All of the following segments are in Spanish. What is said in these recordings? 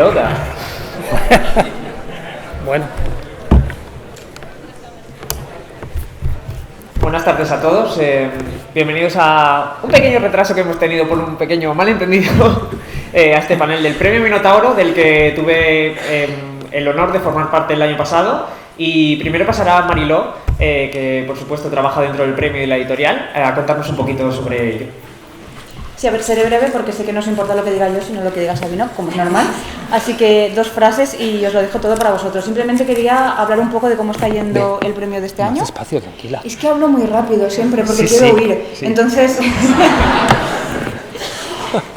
pelota. Bueno. Buenas tardes a todos. Bienvenidos a un pequeño retraso que hemos tenido por un pequeño malentendido a este panel del Premio Minotauro, del que tuve el honor de formar parte el año pasado. Y primero pasará Mariló, que por supuesto trabaja dentro del premio y la editorial, a contarnos un poquito sobre ello. Sí, a ver, seré breve porque sé que no os importa lo que diga yo, sino lo que diga Sabino, como es normal. Así que 2 frases y os lo dejo todo para vosotros. Simplemente quería hablar un poco de cómo está yendo el premio de este año. Despacio, tranquila. Es que hablo muy rápido siempre porque quiero huir. Sí. Entonces...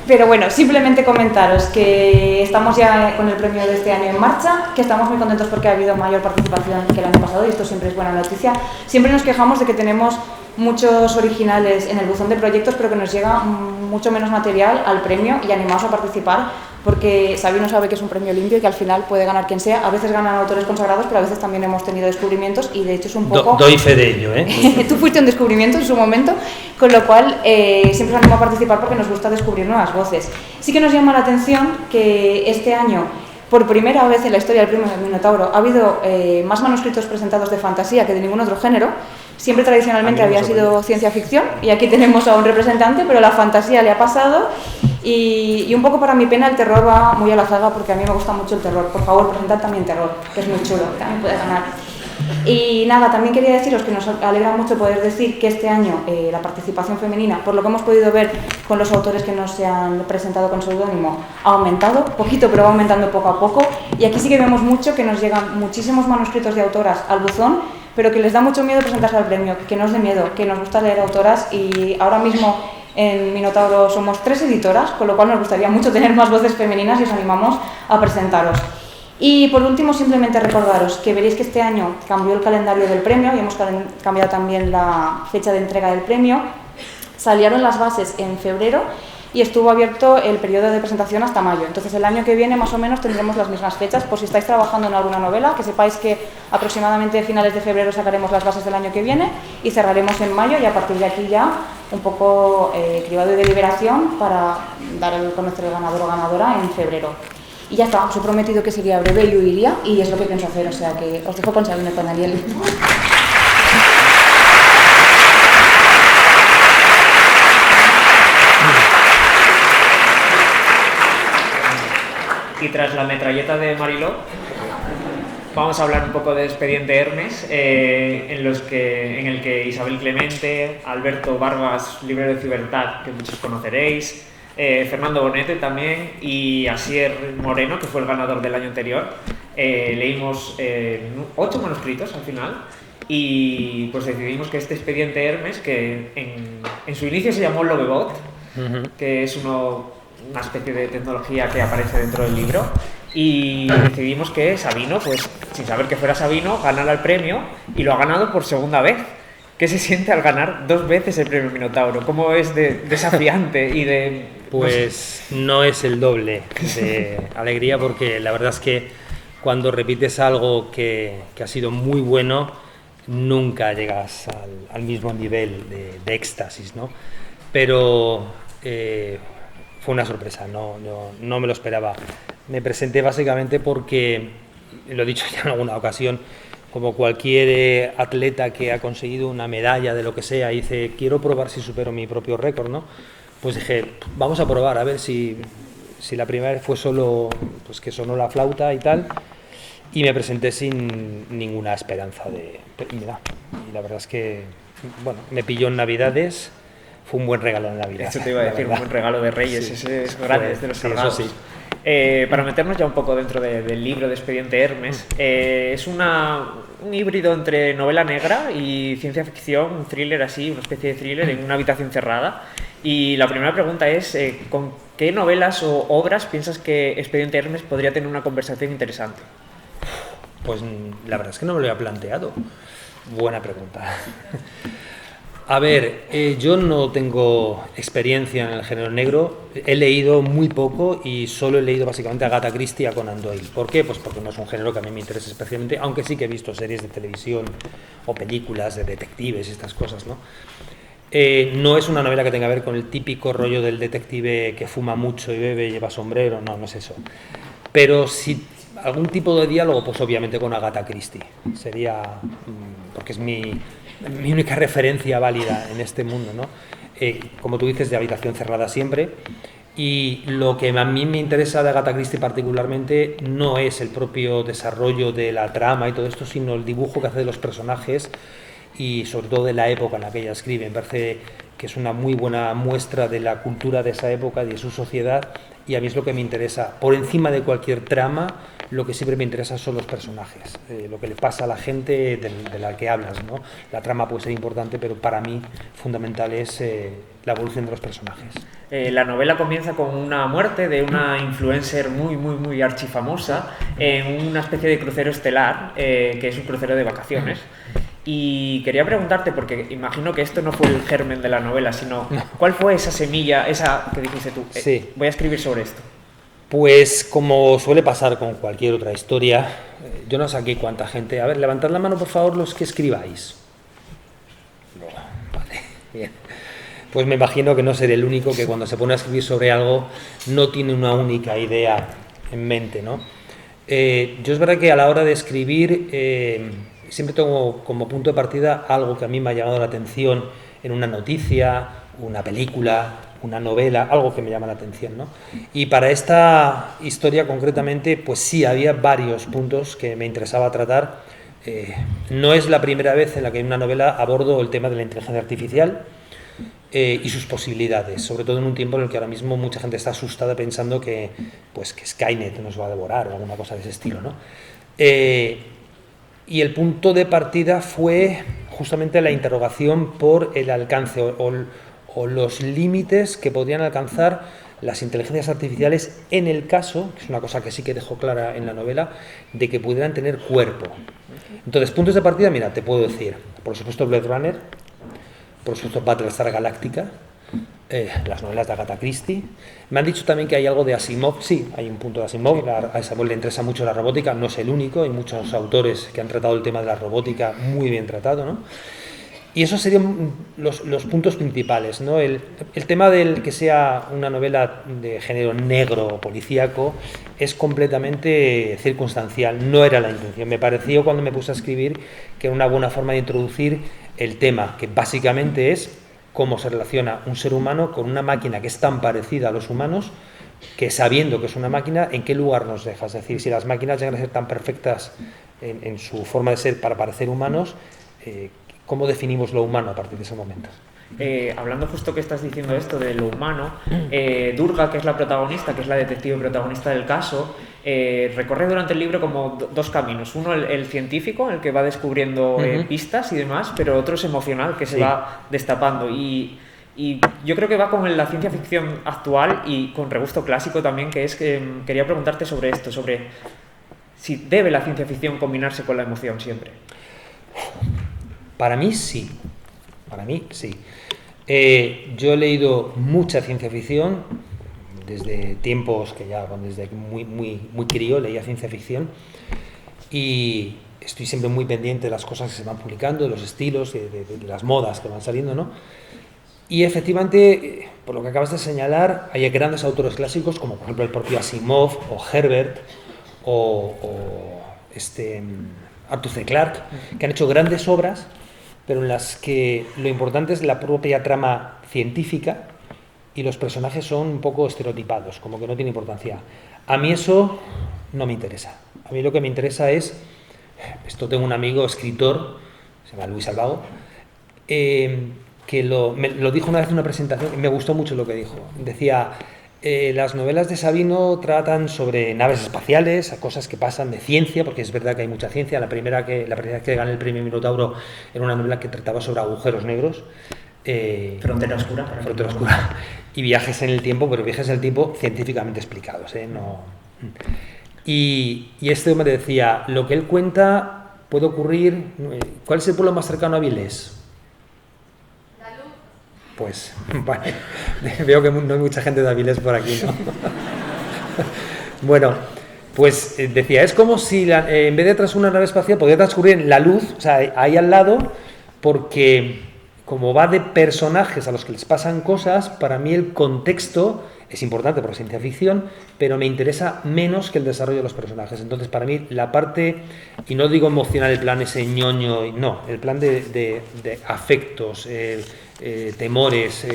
Pero bueno, simplemente comentaros que estamos ya con el premio de este año en marcha, que estamos muy contentos porque ha habido mayor participación que el año pasado y esto siempre es buena noticia. Siempre nos quejamos de que tenemos muchos originales en el buzón de proyectos, pero que nos llega mucho menos material al premio y animaos a participar, porque Sabino sabe que es un premio limpio y que al final puede ganar quien sea. A veces ganan autores consagrados, pero a veces también hemos tenido descubrimientos y de hecho es un poco... Doy fe de ello, ¿eh? Tú fuiste un descubrimiento en su momento, con lo cual siempre os animo a participar porque nos gusta descubrir nuevas voces. Sí que nos llama la atención que este año, por primera vez en la historia del premio Minotauro, ha habido más manuscritos presentados de fantasía que de ningún otro género. Siempre tradicionalmente había sido ciencia ficción y aquí tenemos a un representante, pero la fantasía le ha pasado y un poco para mi pena el terror va muy a la zaga porque a mí me gusta mucho el terror. Por favor, presentad también terror, que es muy chulo, también puede ganar. Y nada, también quería deciros que nos alegra mucho poder decir que este año la participación femenina, por lo que hemos podido ver con los autores que nos se han presentado con seudónimo, ha aumentado, poquito, pero va aumentando poco a poco. Y aquí sí que vemos mucho que nos llegan muchísimos manuscritos de autoras al buzón, pero que les da mucho miedo presentarse al premio, que no os dé miedo, que nos gusta leer autoras y ahora mismo en Minotauro somos 3 editoras, con lo cual nos gustaría mucho tener más voces femeninas y os animamos a presentaros. Y por último, simplemente recordaros que veréis que este año cambió el calendario del premio y hemos cambiado también la fecha de entrega del premio. Salieron las bases en febrero y estuvo abierto el periodo de presentación hasta mayo. Entonces el año que viene más o menos tendremos las mismas fechas. Por si estáis trabajando en alguna novela, que sepáis que aproximadamente a finales de febrero sacaremos las bases del año que viene y cerraremos en mayo y a partir de aquí ya un poco cribado y deliberación para dar a conocer el ganador o ganadora en febrero. Y ya está, os he prometido que sería breve y huiría y es lo que pienso hacer, o sea que os dejo con Sabino y con Daniel. Y tras la metralleta de Mariló, vamos a hablar un poco de Expediente Hermes, en el que Isabel Clemente, Alberto Barbas, librero de Cibertad, que muchos conoceréis, Fernando Bonete también y Asier Moreno, que fue el ganador del año anterior. Leímos 8 manuscritos al final y pues decidimos que este Expediente Hermes, que en su inicio se llamó Lovebot, que es una especie de tecnología que aparece dentro del libro, y decidimos que Sabino, pues sin saber que fuera Sabino, ganara el premio y lo ha ganado por segunda vez. ¿Qué se siente al ganar 2 veces el premio Minotauro? ¿Cómo es de desafiante y de...? Pues no es el doble de alegría, porque la verdad es que cuando repites algo que ha sido muy bueno, nunca llegas al mismo nivel de éxtasis, ¿no? Pero fue una sorpresa, no me lo esperaba. Me presenté básicamente porque, lo he dicho ya en alguna ocasión, como cualquier atleta que ha conseguido una medalla de lo que sea, y dice, quiero probar si supero mi propio récord, ¿no? Pues dije, vamos a probar, a ver si la primera vez fue solo, pues que sonó la flauta y tal, y me presenté sin ninguna esperanza y la verdad es que, bueno, me pilló en Navidades, fue un buen regalo de Navidad. Eso te iba a decir, un buen regalo de Reyes, sí, ese es grande, pues, de los cargados. Eso sí. Para meternos ya un poco dentro del libro de Expediente Hermes, es un híbrido entre novela negra y ciencia ficción, un thriller así, una especie de thriller en una habitación cerrada. Y la primera pregunta es, ¿con qué novelas o obras piensas que Expediente Hermes podría tener una conversación interesante? Pues la verdad es que no me lo había planteado. Buena pregunta. A ver, yo no tengo experiencia en el género negro, he leído muy poco y solo he leído básicamente a Agatha Christie y a Conan Doyle. ¿Por qué? Pues porque no es un género que a mí me interesa especialmente, aunque sí que he visto series de televisión o películas de detectives y estas cosas, ¿no? No es una novela que tenga que ver con el típico rollo del detective que fuma mucho y bebe y lleva sombrero, no es eso. Pero si algún tipo de diálogo, pues obviamente con Agatha Christie. Sería, porque es mi única referencia válida en este mundo, ¿no? Como tú dices, de habitación cerrada siempre. Y lo que a mí me interesa de Agatha Christie particularmente no es el propio desarrollo de la trama y todo esto, sino el dibujo que hace de los personajes y sobre todo de la época en la que ella escribe. Me parece que es una muy buena muestra de la cultura de esa época y de su sociedad, y a mí es lo que me interesa. Por encima de cualquier trama, lo que siempre me interesa son los personajes, lo que le pasa a la gente de la que hablas, ¿no? La trama puede ser importante, pero para mí fundamental es la evolución de los personajes. La novela comienza con una muerte de una influencer muy archifamosa en una especie de crucero estelar, que es un crucero de vacaciones. Y quería preguntarte, porque imagino que esto no fue el germen de la novela, sino ¿cuál fue esa semilla, esa que dijiste tú? Sí. Voy a escribir sobre esto. Pues como suele pasar con cualquier otra historia, yo no sé aquí cuánta gente... A ver, levantad la mano por favor los que escribáis. No, vale, bien. Pues me imagino que no seré el único que cuando se pone a escribir sobre algo no tiene una única idea en mente, ¿no? Yo es verdad que a la hora de escribir siempre tengo como punto de partida algo que a mí me ha llamado la atención en una noticia, una película, una novela, algo que me llama la atención, ¿no? Y para esta historia concretamente, pues sí, había varios puntos que me interesaba tratar. No es la primera vez en la que en una novela abordo el tema de la inteligencia artificial y sus posibilidades, sobre todo en un tiempo en el que ahora mismo mucha gente está asustada pensando que Skynet nos va a devorar o alguna cosa de ese estilo, ¿no? Y el punto de partida fue justamente la interrogación por el alcance o los límites que podrían alcanzar las inteligencias artificiales en el caso, que es una cosa que sí que dejo clara en la novela, de que pudieran tener cuerpo. Entonces, puntos de partida, mira, te puedo decir, por supuesto Blade Runner, por supuesto Battlestar Galactica, las novelas de Agatha Christie. Me han dicho también que hay algo de Asimov. Sí, hay un punto de Asimov. A Asimov le interesa mucho la robótica, no es el único, hay muchos autores que han tratado el tema de la robótica muy bien tratado, ¿no? Y esos serían los puntos principales, ¿no? El tema del que sea una novela de género negro o policíaco es completamente circunstancial, no era la intención. Me pareció cuando me puse a escribir que era una buena forma de introducir el tema, que básicamente es cómo se relaciona un ser humano con una máquina que es tan parecida a los humanos, que sabiendo que es una máquina, ¿en qué lugar nos deja? Es decir, si las máquinas llegan a ser tan perfectas en su forma de ser para parecer humanos, ¿cómo definimos lo humano a partir de ese momento? Hablando justo que estás diciendo esto de lo humano, Durga, que es la protagonista, que es la detective protagonista del caso, recorre durante el libro como dos caminos. Uno, el científico, el que va descubriendo pistas y demás, pero otro es emocional, que se va destapando. Y yo creo que va con la ciencia ficción actual y con regusto clásico también, que es que quería preguntarte sobre esto, sobre si debe la ciencia ficción combinarse con la emoción siempre. Para mí sí. Para mí sí. Yo he leído mucha ciencia ficción desde tiempos que ya, desde muy crío leía ciencia ficción y estoy siempre muy pendiente de las cosas que se van publicando, de los estilos, de las modas que van saliendo, ¿no? Y efectivamente, por lo que acabas de señalar, hay grandes autores clásicos como por ejemplo el propio Asimov o Herbert o Arthur C. Clarke, que han hecho grandes obras, pero en las que lo importante es la propia trama científica y los personajes son un poco estereotipados, como que no tiene importancia. A mí eso no me interesa. A mí lo que me interesa es, esto tengo un amigo escritor, se llama Luis Albago, que me lo dijo una vez en una presentación y me gustó mucho lo que dijo. Decía, las novelas de Sabino tratan sobre naves espaciales, cosas que pasan de ciencia, porque es verdad que hay mucha ciencia. La primera vez que gané el premio Minotauro era una novela que trataba sobre agujeros negros. Frontera oscura. Frontera oscura. Y viajes en el tiempo, pero viajes en el tiempo científicamente explicados, No. Y este hombre decía, lo que él cuenta puede ocurrir... ¿Cuál es el pueblo más cercano a Avilés? Pues, vale, veo que no hay mucha gente de Avilés por aquí, ¿no? Bueno, pues decía, es como si en vez de transcurrir una nave espacial podría transcurrir la luz, o sea, ahí al lado, porque como va de personajes a los que les pasan cosas, para mí el contexto es importante por la ciencia ficción, pero me interesa menos que el desarrollo de los personajes. Entonces, para mí, la parte, y no digo emocional, el plan ese ñoño, no, el plan de afectos, temores,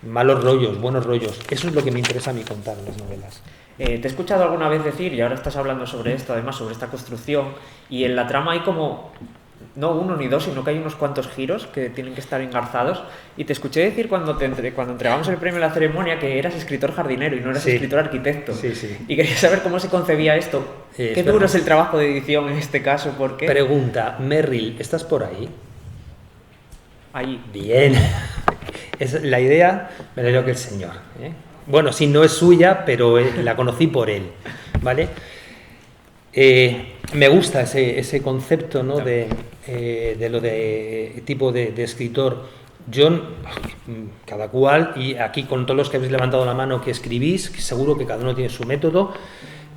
malos rollos, buenos rollos, eso es lo que me interesa a mí contar en las novelas. Te he escuchado alguna vez decir, y ahora estás hablando sobre esto, además sobre esta construcción, y en la trama hay como, no uno ni dos, sino que hay unos cuantos giros que tienen que estar engarzados, y te escuché decir cuando entregamos el premio en la ceremonia que eras escritor jardinero y no eras escritor arquitecto. Sí, sí. Y quería saber cómo se concebía esto. Qué duro es el trabajo de edición en este caso, ¿por qué? Pregunta, Merrill, ¿estás por ahí? Ahí. Bien. La idea me la dio que el señor, ¿eh? Bueno, sí, no es suya, pero la conocí por él, ¿vale? Me gusta ese concepto, ¿no? De lo de tipo de escritor. Yo, cada cual, y aquí con todos los que habéis levantado la mano que escribís, seguro que cada uno tiene su método,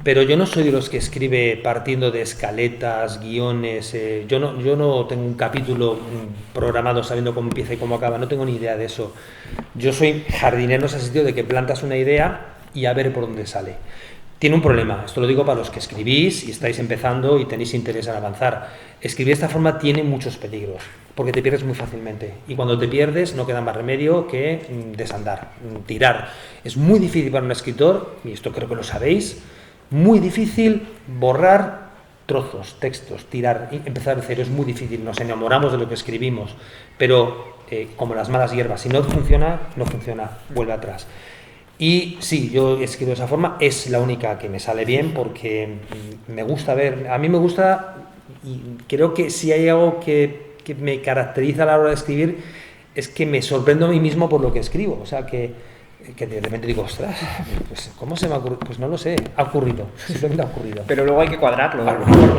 pero yo no soy de los que escribe partiendo de escaletas, guiones. Yo no tengo un capítulo programado sabiendo cómo empieza y cómo acaba, no tengo ni idea de eso. Yo soy jardinero en ese sentido de que plantas una idea y a ver por dónde sale. Tiene un problema, esto lo digo para los que escribís y estáis empezando y tenéis interés en avanzar. Escribir de esta forma tiene muchos peligros, porque te pierdes muy fácilmente. Y cuando te pierdes no queda más remedio que desandar, tirar. Es muy difícil para un escritor, y esto creo que lo sabéis, muy difícil borrar trozos, textos, tirar, empezar de cero. Es muy difícil, nos enamoramos de lo que escribimos, pero como las malas hierbas, si no funciona, vuelve atrás. Y sí, yo escribo de esa forma, es la única que me sale bien porque me gusta ver, a mí me gusta, y creo que si hay algo que me caracteriza a la hora de escribir es que me sorprendo a mí mismo por lo que escribo, o sea que de repente digo, ostras, pues ¿cómo se me ha ocurrido? Pues no lo sé, ha ocurrido, simplemente ha ocurrido. Pero luego hay que cuadrarlo.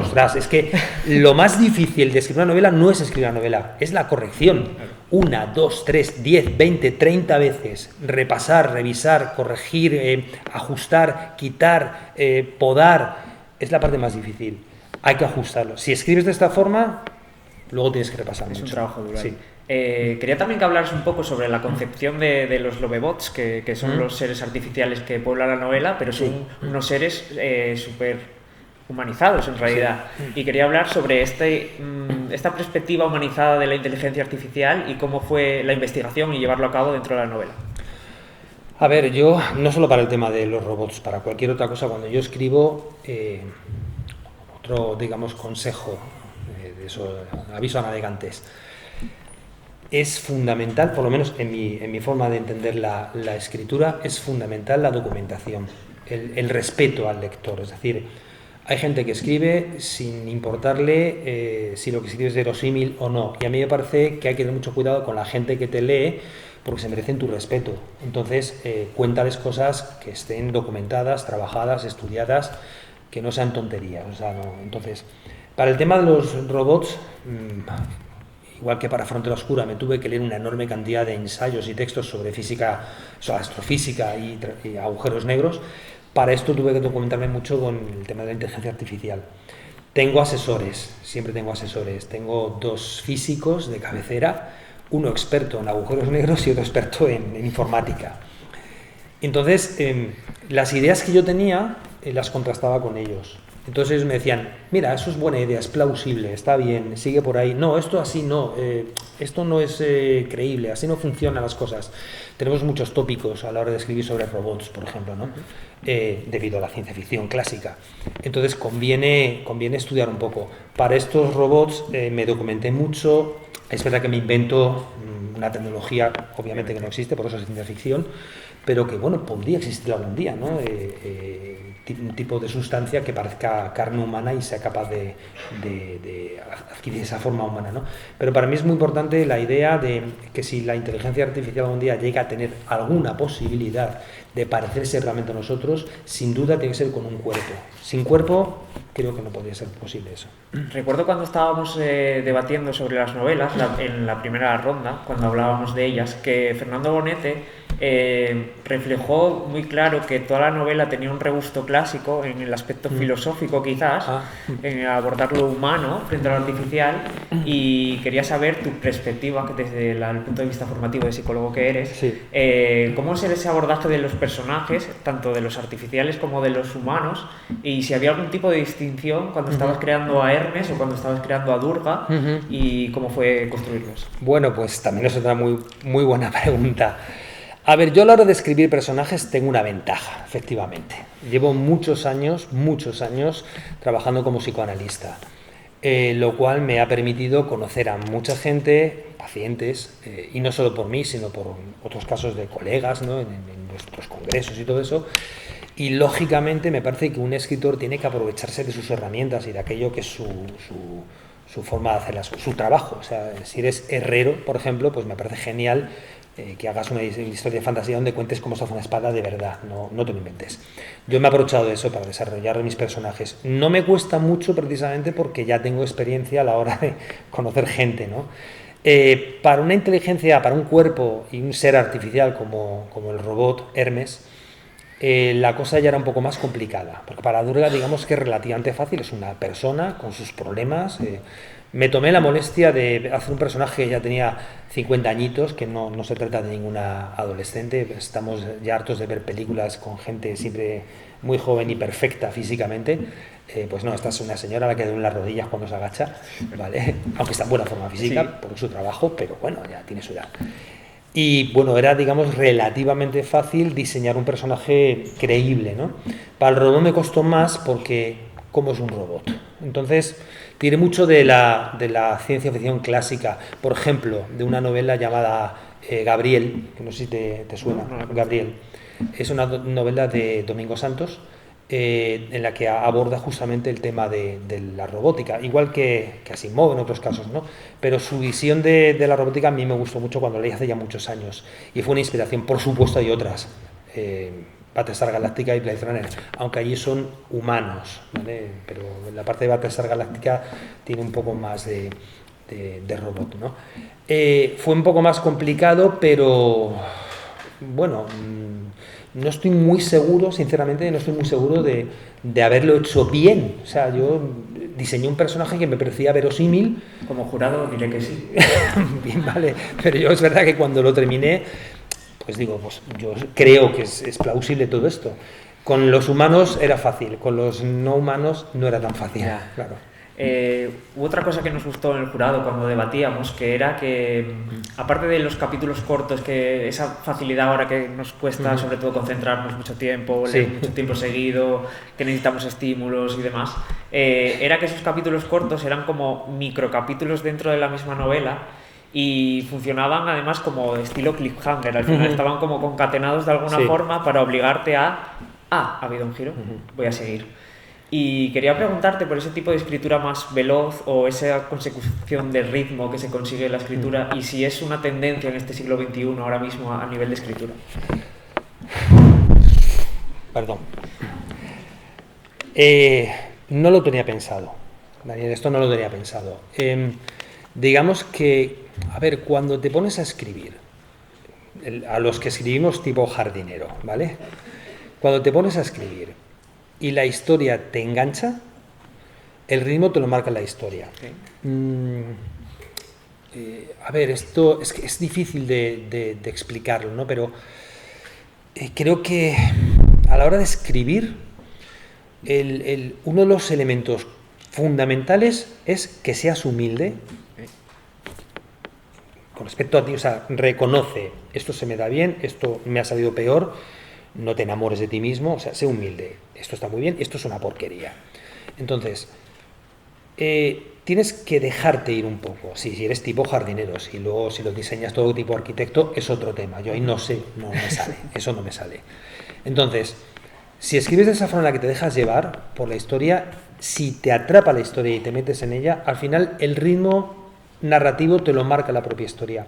Ostras, es que lo más difícil de escribir una novela no es escribir una novela, es la corrección. 1, 2, 3, 10, 20, 30 veces. Repasar, revisar, corregir, ajustar, quitar, podar. Es la parte más difícil. Hay que ajustarlo. Si escribes de esta forma, luego tienes que repasar mucho. Es un trabajo duro. Sí. Quería también que hablaras un poco sobre la concepción de los lovebots, que son los seres artificiales que pueblan la novela, pero son unos seres súper humanizados en realidad. Y quería hablar sobre esta perspectiva humanizada de la inteligencia artificial y cómo fue la investigación y llevarlo a cabo dentro de la novela. A ver, yo, no solo para el tema de los robots, para cualquier otra cosa, cuando yo escribo, otro, digamos, consejo, de eso, aviso a navegantes, es fundamental, por lo menos en mi forma de entender la escritura, es fundamental la documentación, el respeto al lector. Es decir, hay gente que escribe sin importarle si lo que escribe es verosímil o no. Y a mí me parece que hay que tener mucho cuidado con la gente que te lee porque se merecen tu respeto. Entonces, cuéntales cosas que estén documentadas, trabajadas, estudiadas, que no sean tonterías. O sea, no. Entonces, para el tema de los robots, igual que para Frontera Oscura, me tuve que leer una enorme cantidad de ensayos y textos sobre física, sobre astrofísica y agujeros negros. Para esto tuve que documentarme mucho con el tema de la inteligencia artificial. Tengo asesores, siempre tengo asesores. Tengo 2 físicos de cabecera, uno experto en agujeros negros y otro experto en informática. Entonces, las ideas que yo tenía las contrastaba con ellos. Entonces ellos me decían, mira, eso es buena idea, es plausible, está bien, sigue por ahí. No, esto así no, esto no es creíble, así no funcionan las cosas. Tenemos muchos tópicos a la hora de escribir sobre robots, por ejemplo, ¿no? Debido a la ciencia ficción clásica. Entonces conviene estudiar un poco. Para estos robots me documenté mucho. Es verdad que me invento una tecnología, obviamente que no existe, por eso es ciencia ficción, pero que, bueno, podría existir algún día, ¿no? Un tipo de sustancia que parezca carne humana y sea capaz de adquirir esa forma humana, ¿no? Pero para mí es muy importante la idea de que si la inteligencia artificial algún día llega a tener alguna posibilidad de parecerse realmente a nosotros, sin duda tiene que ser con un cuerpo. Sin cuerpo, creo que no podría ser posible eso. Recuerdo cuando estábamos debatiendo sobre las novelas, en la primera ronda, cuando hablábamos de ellas, que Fernando Bonete reflejó muy claro que toda la novela tenía un regusto clásico en el aspecto filosófico quizás, en abordar lo humano frente a lo artificial, y quería saber tu perspectiva desde el punto de vista formativo de psicólogo que eres, cómo es ese abordaje de los personajes, tanto de los artificiales como de los humanos, y si había algún tipo de distinción cuando estabas creando a Hermes o cuando estabas creando a Durga, y cómo fue construirlos. Bueno, pues también es otra muy, muy buena pregunta. A ver, yo a la hora de escribir personajes tengo una ventaja, efectivamente. Llevo muchos años trabajando como psicoanalista, lo cual me ha permitido conocer a mucha gente, pacientes, y no solo por mí, sino por otros casos de colegas, ¿no? en nuestros congresos y todo eso. Y lógicamente me parece que un escritor tiene que aprovecharse de sus herramientas y de aquello que es su forma de hacer su trabajo. O sea, si eres herrero, por ejemplo, pues me parece genial que hagas una historia de fantasía donde cuentes cómo se hace una espada de verdad, no te lo inventes. Yo me he aprovechado de eso para desarrollar mis personajes. No me cuesta mucho precisamente porque ya tengo experiencia a la hora de conocer gente, ¿no? Para una inteligencia, para un cuerpo y un ser artificial como el robot Hermes, la cosa ya era un poco más complicada, porque para Durga digamos que es relativamente fácil, es una persona con sus problemas. Me tomé la molestia de hacer un personaje que ya tenía 50 añitos, que no se trata de ninguna adolescente. Estamos ya hartos de ver películas con gente siempre muy joven y perfecta físicamente. Pues no, esta es una señora a la que duelen las rodillas cuando se agacha, ¿vale? Aunque está en buena forma física por su trabajo, pero bueno, ya tiene su edad. Y bueno, era, digamos, relativamente fácil diseñar un personaje creíble, ¿no? Para el robot me costó más porque, ¿cómo es un robot? Entonces, tiré mucho de la ciencia ficción clásica, por ejemplo, de una novela llamada Gabriel, que no sé si te suena, Gabriel. Es una novela de Domingo Santos, en la que aborda justamente el tema de la robótica, igual que Asimov en otros casos, ¿no? Pero su visión de la robótica a mí me gustó mucho cuando leí hace ya muchos años, y fue una inspiración. Por supuesto hay otras, Battlestar Galactica y Blade Runner, aunque allí son humanos, ¿vale? Pero la parte de Battlestar Galactica tiene un poco más de robot, ¿no? Fue un poco más complicado, pero bueno, no estoy muy seguro, sinceramente, no estoy muy seguro de haberlo hecho bien. O sea, yo diseñé un personaje que me parecía verosímil. Como jurado diré que sí. Bien, vale, pero yo es verdad que cuando lo terminé, pues digo, pues yo creo que es plausible todo esto. Con los humanos era fácil, con los no humanos no era tan fácil, claro. Hubo otra cosa que nos gustó en el jurado cuando debatíamos, que era que, aparte de los capítulos cortos, que esa facilidad ahora que nos cuesta sobre todo concentrarnos mucho tiempo, leer mucho tiempo seguido, que necesitamos estímulos y demás, era que esos capítulos cortos eran como microcapítulos dentro de la misma novela y funcionaban además como estilo cliffhanger. Al final estaban como concatenados de alguna forma para obligarte ha habido un giro, voy a seguir. Y quería preguntarte por ese tipo de escritura más veloz o esa consecución de ritmo que se consigue en la escritura, y si es una tendencia en este siglo XXI ahora mismo a nivel de escritura. Perdón. No lo tenía pensado, Daniel, esto no lo tenía pensado. Digamos que, a ver, cuando te pones a escribir, a los que escribimos tipo jardinero, ¿vale? Cuando te pones a escribir y la historia te engancha, el ritmo te lo marca la historia. A ver, esto es difícil de explicarlo, ¿no? Pero creo que a la hora de escribir, uno de los elementos fundamentales es que seas humilde con respecto a ti. O sea, reconoce, esto se me da bien, esto me ha salido peor. No te enamores de ti mismo, o sea, sé humilde. Esto está muy bien, esto es una porquería. Entonces, tienes que dejarte ir un poco. Si eres tipo jardinero, si luego si lo diseñas todo tipo arquitecto, es otro tema. Yo ahí no sé, no me sale, eso no me sale. Entonces, si escribes de esa forma en la que te dejas llevar por la historia, si te atrapa la historia y te metes en ella, al final el ritmo narrativo te lo marca la propia historia.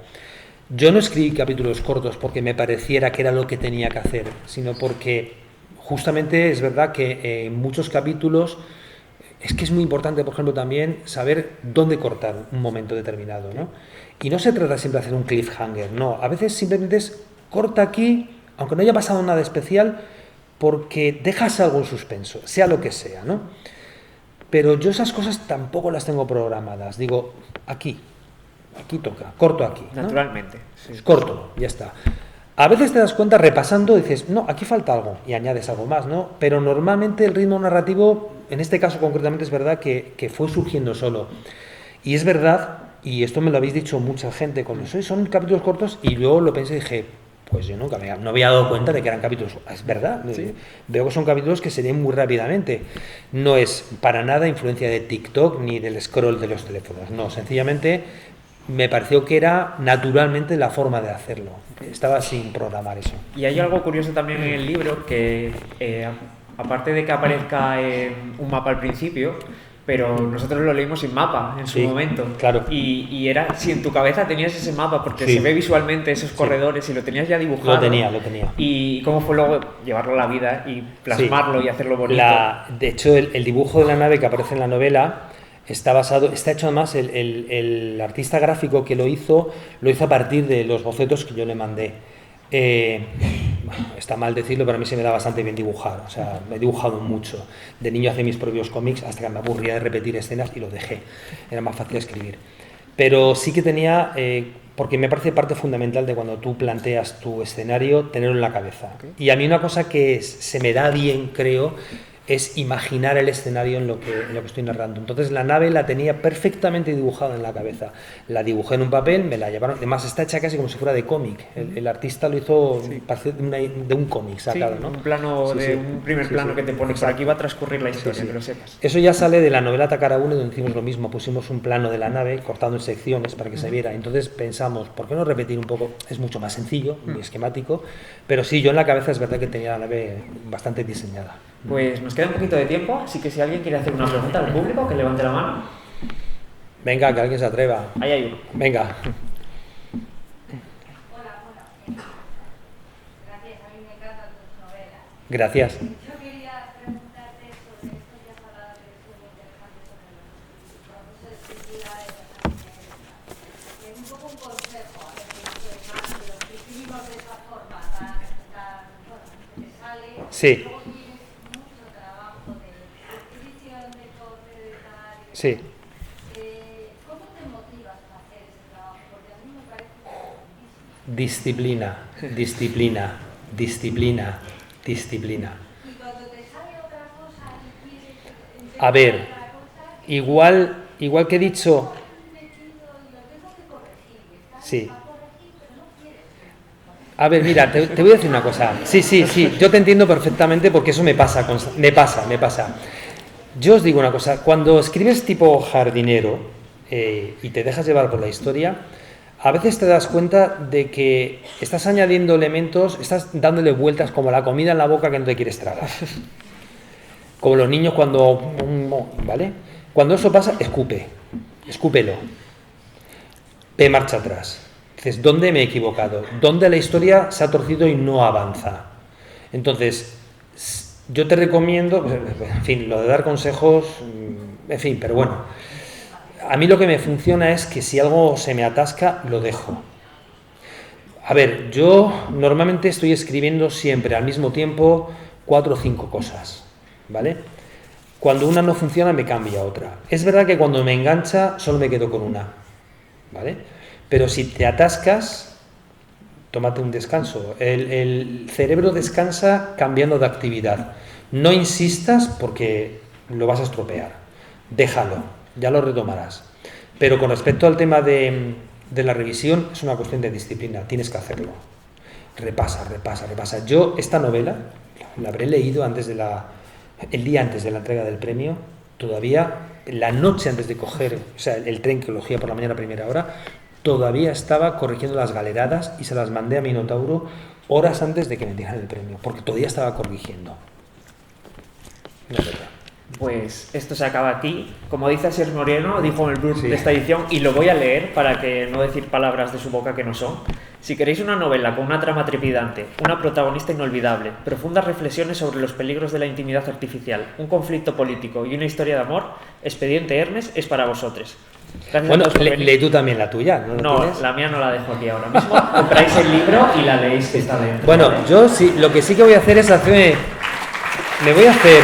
Yo no escribí capítulos cortos porque me pareciera que era lo que tenía que hacer, sino porque justamente es verdad que en muchos capítulos es que es muy importante, por ejemplo, también saber dónde cortar un momento determinado, ¿no? Y no se trata siempre de hacer un cliffhanger, no. A veces simplemente es corta aquí, aunque no haya pasado nada especial, porque dejas algo en suspenso, sea lo que sea, ¿no? Pero yo esas cosas tampoco las tengo programadas. Digo, aquí toca, corto aquí, ¿no? Naturalmente. Sí. Corto, ya está. A veces te das cuenta repasando, dices, no, aquí falta algo, y añades algo más, ¿no? Pero normalmente el ritmo narrativo, en este caso concretamente es verdad que fue surgiendo solo. Y es verdad, y esto me lo habéis dicho mucha gente con eso, son capítulos cortos, y luego lo pensé y dije, pues yo nunca no había dado cuenta de que eran capítulos. Es verdad, ¿sí? Veo que son capítulos que se leen muy rápidamente. No es para nada influencia de TikTok ni del scroll de los teléfonos, no, sencillamente me pareció que era naturalmente la forma de hacerlo. Estaba sin programar eso. Y hay algo curioso también en el libro que, aparte de que aparezca un mapa al principio, pero nosotros lo leímos sin mapa en su momento. Claro. Y era si en tu cabeza tenías ese mapa, porque se ve visualmente esos corredores y lo tenías ya dibujado. Lo tenía. ¿Y cómo fue luego llevarlo a la vida y plasmarlo y hacerlo bonito? De hecho, el dibujo de la nave que aparece en la novela está hecho además, el artista gráfico que lo hizo a partir de los bocetos que yo le mandé. Bueno, está mal decirlo, pero a mí se me da bastante bien dibujar, o sea, me he dibujado mucho. De niño hacía mis propios cómics hasta que me aburría de repetir escenas y lo dejé, era más fácil escribir. Pero sí que tenía, porque me parece parte fundamental de cuando tú planteas tu escenario, tenerlo en la cabeza. Y a mí una cosa que se me da bien, creo, es imaginar el escenario en lo que estoy narrando. Entonces la nave la tenía perfectamente dibujada en la cabeza. La dibujé en un papel, me la llevaron, además está hecha casi como si fuera de cómic. El artista lo hizo de un cómic sacado, ¿no? Un plano un primer plano que te pone, por aquí va a transcurrir la historia, que lo sepas. Eso ya sale de la novela Takara 1, donde hicimos lo mismo, pusimos un plano de la nave cortado en secciones para que se viera. Entonces pensamos, ¿por qué no repetir un poco? Es mucho más sencillo, muy esquemático, pero sí, yo en la cabeza es verdad que tenía la nave bastante diseñada. Pues nos queda un poquito de tiempo, así que si alguien quiere hacer una pregunta al público, que levante la mano. Venga, que alguien se atreva. Ahí hay uno. Venga. Hola. Gracias, a mí me encantan tus novelas. Gracias. Yo quería preguntarte sobre esto que has hablado, que es muy interesante, sobre los procesos de escritura de las animales. Es un poco un consejo a los más de los que escribimos de esa forma, tan bueno, que sale. Sí. Sí. ¿Cómo te motivas a hacer ese trabajo? Porque a mí me parece Disciplina. Y cuando te sale otra cosa y quieres A ver, igual que he dicho. Sí. A ver, mira, te voy a decir una cosa. Sí, yo te entiendo perfectamente porque eso me pasa. Yo os digo una cosa, cuando escribes tipo jardinero y te dejas llevar por la historia, a veces te das cuenta de que estás añadiendo elementos, estás dándole vueltas como la comida en la boca que no te quieres tragar. Como los niños ¿vale? Cuando eso pasa, escúpelo. Ve marcha atrás. Dices, ¿dónde me he equivocado? ¿Dónde la historia se ha torcido y no avanza? Entonces, yo te recomiendo, en fin, lo de dar consejos, en fin, pero bueno, a mí lo que me funciona es que si algo se me atasca, lo dejo. A ver, yo normalmente estoy escribiendo siempre al mismo tiempo 4 o 5 cosas, ¿vale? Cuando una no funciona, me cambio a otra. Es verdad que cuando me engancha, solo me quedo con una, ¿vale? Pero si te atascas, tómate un descanso. El cerebro descansa cambiando de actividad. No insistas porque lo vas a estropear. Déjalo, ya lo retomarás. Pero con respecto al tema de la revisión, es una cuestión de disciplina. Tienes que hacerlo. Repasa. Yo esta novela la habré leído el día antes de la entrega del premio, todavía la noche antes de coger, o sea, el tren que cogía por la mañana a primera hora, todavía estaba corrigiendo las galeradas y se las mandé a Minotauro horas antes de que me dieran el premio, porque todavía estaba corrigiendo. No es verdad. Pues esto se acaba aquí. Como dice Asier Moreno, dijo en el blurb de esta edición, y lo voy a leer para que no decir palabras de su boca que no son. Si queréis una novela con una trama trepidante, una protagonista inolvidable, profundas reflexiones sobre los peligros de la intimidad artificial, un conflicto político y una historia de amor, Expediente Hermes es para vosotros. Gracias Bueno, a todos por venir. lee tú también la tuya, ¿no? No, ¿Tienes? la mía no la dejo aquí ahora mismo. Compráis el libro y la leéis que está dentro. Bueno, yo sí, lo que sí que voy a hacer es hacerme... Me voy a hacer